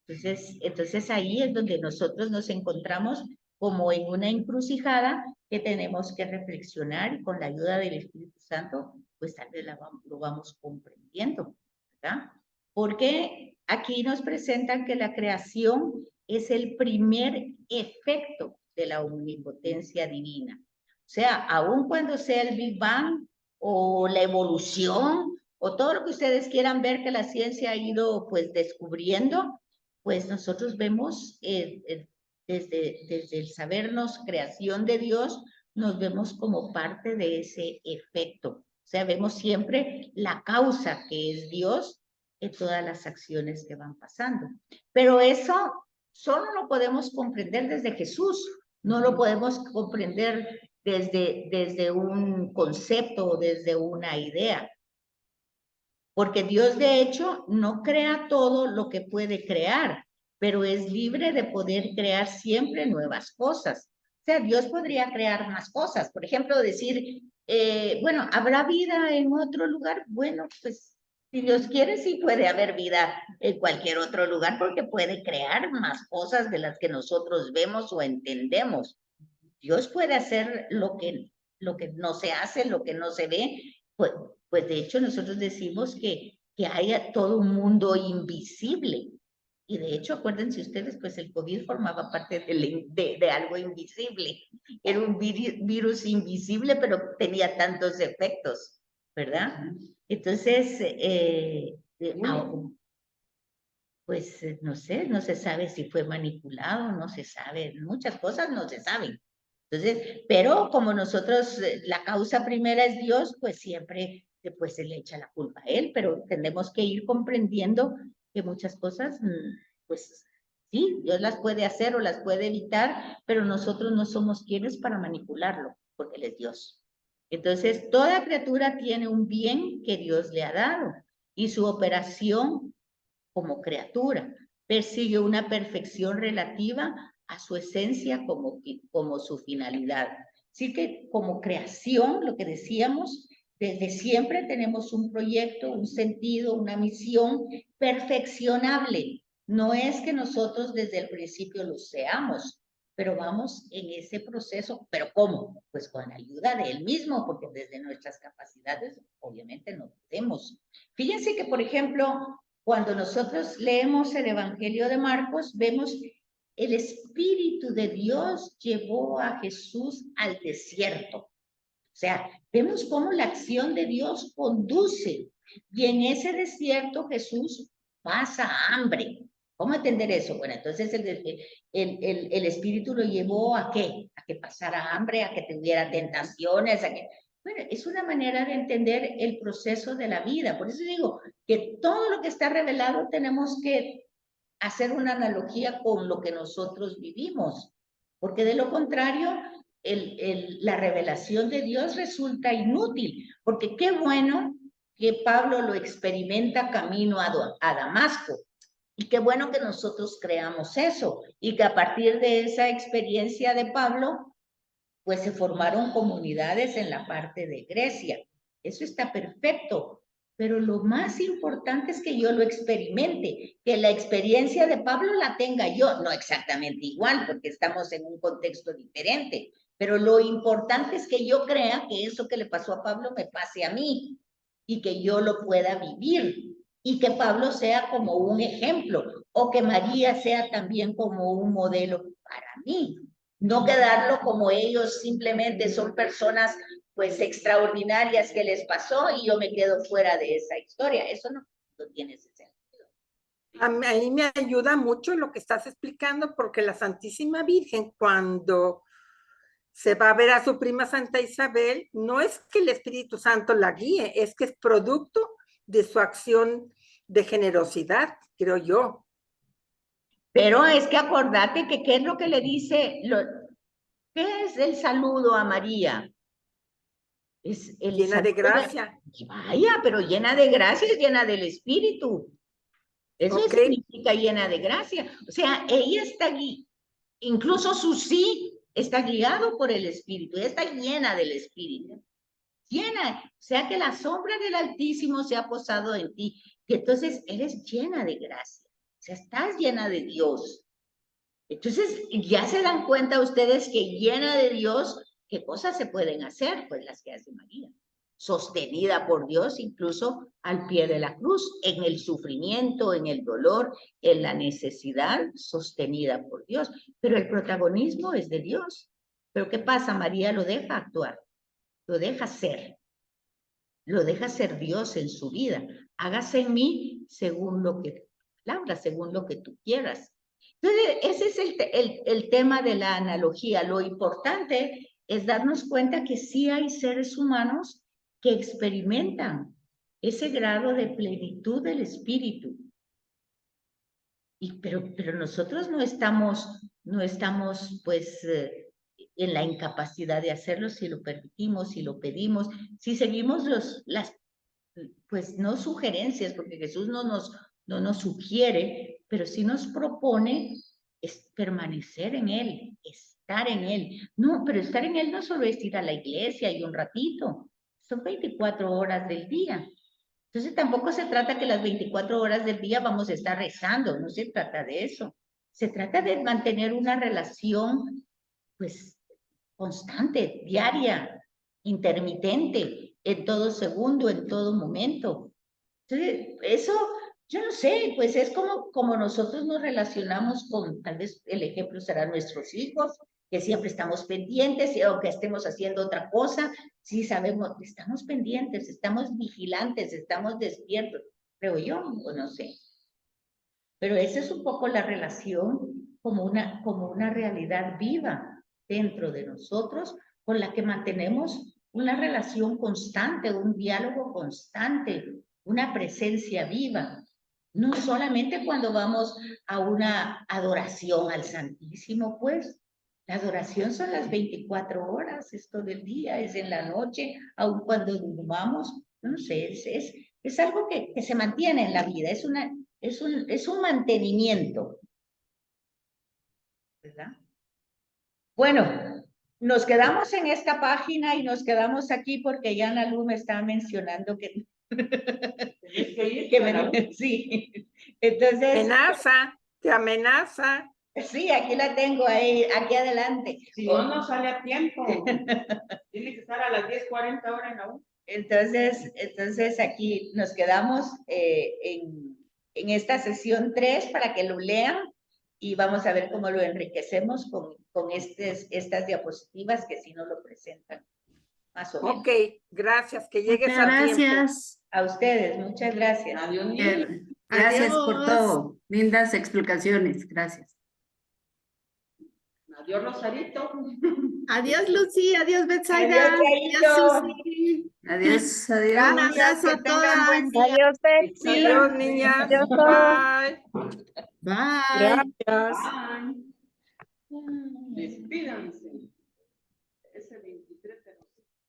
Entonces ahí es donde nosotros nos encontramos como en una encrucijada que tenemos que reflexionar y con la ayuda del Espíritu Santo, pues tal vez lo vamos comprendiendo, ¿verdad? Porque aquí nos presentan que la creación es el primer efecto de la omnipotencia divina. O sea, aun cuando sea el Big Bang o la evolución o todo lo que ustedes quieran ver que la ciencia ha ido pues descubriendo, pues nosotros vemos desde el sabernos creación de Dios, nos vemos como parte de ese efecto. O sea, vemos siempre la causa que es Dios en todas las acciones que van pasando. Pero eso solo lo podemos comprender desde Jesús, no lo podemos comprender desde un concepto o desde una idea. Porque Dios de hecho no crea todo lo que puede crear, pero es libre de poder crear siempre nuevas cosas. O sea, Dios podría crear más cosas. Por ejemplo, decir, bueno, ¿habrá vida en otro lugar? Bueno, pues si Dios quiere, sí puede haber vida en cualquier otro lugar porque puede crear más cosas de las que nosotros vemos o entendemos. Dios puede hacer lo que no se hace, lo que no se ve. Pues de hecho nosotros decimos que haya todo un mundo invisible. Y de hecho, acuérdense ustedes, pues el COVID formaba parte de algo invisible. Era un virus invisible, pero tenía tantos efectos, ¿verdad? Entonces, pues no sé, no se sabe si fue manipulado, no se sabe, muchas cosas no se saben. Entonces, pero como nosotros, la causa primera es Dios, pues siempre después se le echa la culpa a Él, pero tenemos que ir comprendiendo que muchas cosas, pues sí, Dios las puede hacer o las puede evitar, pero nosotros no somos quienes para manipularlo, porque Él es Dios. Entonces, toda criatura tiene un bien que Dios le ha dado y su operación como criatura, persigue una perfección relativa a su esencia como su finalidad. Así que como creación, lo que decíamos, Desde siempre tenemos un proyecto, un sentido, una misión perfeccionable. No es que nosotros desde el principio lo seamos, pero vamos en ese proceso. ¿Pero cómo? Pues con la ayuda de Él mismo, porque desde nuestras capacidades obviamente no podemos. Fíjense que, por ejemplo, cuando nosotros leemos el Evangelio de Marcos, vemos el Espíritu de Dios llevó a Jesús al desierto. O sea, vemos cómo la acción de Dios conduce. Y en ese desierto Jesús pasa hambre. ¿Cómo entender eso? Bueno, entonces el Espíritu lo llevó ¿a qué? A que pasara hambre, a que tuviera tentaciones, a que... Bueno, es una manera de entender el proceso de la vida. Por eso digo que todo lo que está revelado tenemos que hacer una analogía con lo que nosotros vivimos, porque de lo contrario, la revelación de Dios resulta inútil, porque qué bueno que Pablo lo experimenta camino a Damasco, y qué bueno que nosotros creamos eso, y que a partir de esa experiencia de Pablo, pues se formaron comunidades en la parte de Grecia. Eso está perfecto, pero lo más importante es que yo lo experimente, que la experiencia de Pablo la tenga yo, no exactamente igual, porque estamos en un contexto diferente, pero lo importante es que yo crea que eso que le pasó a Pablo me pase a mí y que yo lo pueda vivir y que Pablo sea como un ejemplo o que María sea también como un modelo para mí. No quedarlo como ellos simplemente son personas pues extraordinarias que les pasó y yo me quedo fuera de esa historia. Eso no tiene ese sentido. A mí me ayuda mucho lo que estás explicando, porque la Santísima Virgen, cuando se va a ver a su prima Santa Isabel, no es que el Espíritu Santo la guíe, es que es producto de su acción de generosidad, creo yo. Pero es que acordate que qué es lo que le dice, ¿qué es el saludo a María? Es el llena de gracia. Vaya, pero llena de gracia es llena del Espíritu. Eso significa llena de gracia. O sea, ella está aquí, incluso su sí está guiado por el Espíritu, ella está llena del Espíritu. Llena, o sea que la sombra del Altísimo se ha posado en ti, que entonces eres llena de gracia, o sea, estás llena de Dios. Entonces, ya se dan cuenta ustedes que llena de Dios, ¿qué cosas se pueden hacer? Pues las que hace María, sostenida por Dios incluso al pie de la cruz, en el sufrimiento, en el dolor, en la necesidad, sostenida por Dios. Pero el protagonismo es de Dios. ¿Pero qué pasa? María lo deja actuar, lo deja ser Dios en su vida. Hágase en mí según lo que palabra, según lo que tú quieras. Entonces, ese es el tema de la analogía. Lo importante es darnos cuenta que sí hay seres humanos que experimentan ese grado de plenitud del espíritu. Pero nosotros no estamos pues en la incapacidad de hacerlo si lo permitimos, si lo pedimos, si seguimos pues no sugerencias, porque Jesús no nos sugiere, pero sí nos propone es permanecer en Él, estar en Él. No, pero estar en Él no solo es ir a la iglesia y un ratito, son 24 horas del día. Entonces tampoco se trata que las 24 horas del día vamos a estar rezando, no se trata de eso. Se trata de mantener una relación, pues, constante, diaria, intermitente, en todo segundo, en todo momento. Entonces, eso, yo no sé, pues es como nosotros nos relacionamos con, tal vez el ejemplo será nuestros hijos, que siempre estamos pendientes, y aunque estemos haciendo otra cosa, sí sabemos, estamos pendientes, estamos vigilantes, estamos despiertos, creo yo, o no sé. Pero esa es un poco la relación como una realidad viva dentro de nosotros, con la que mantenemos una relación constante, un diálogo constante, una presencia viva. No solamente cuando vamos a una adoración al Santísimo, pues la adoración son las 24 horas, es todo el día, es en la noche, aun cuando durmamos, no sé, es algo que se mantiene en la vida, es un mantenimiento, ¿verdad? Bueno, nos quedamos en esta página y nos quedamos aquí porque ya Ana Lu me estaba mencionando que... sí, entonces... Amenaza, te amenaza. Sí, aquí la tengo ahí, aquí adelante. Si no sale a tiempo, tiene que estar a las 10:40 horas en la U. Entonces aquí nos quedamos en esta sesión 3 para que lo lean y vamos a ver cómo lo enriquecemos con estas diapositivas que si no lo presentan más o menos. Ok, gracias, que llegues Muchas a tiempo. gracias. A ustedes, muchas gracias. Adiós, niña. Bien, gracias por Adiós. todo. Lindas explicaciones. Gracias. Adiós, Rosarito. Adiós, Lucy. Adiós, Betsaida. Adiós, Chaito. Susi. Adiós, Un adiós. abrazo a Que tengan buen todas. día. Adiós, Betsy. Adiós, niñas. Adiós, todos. Bye. Bye. Gracias. Bye.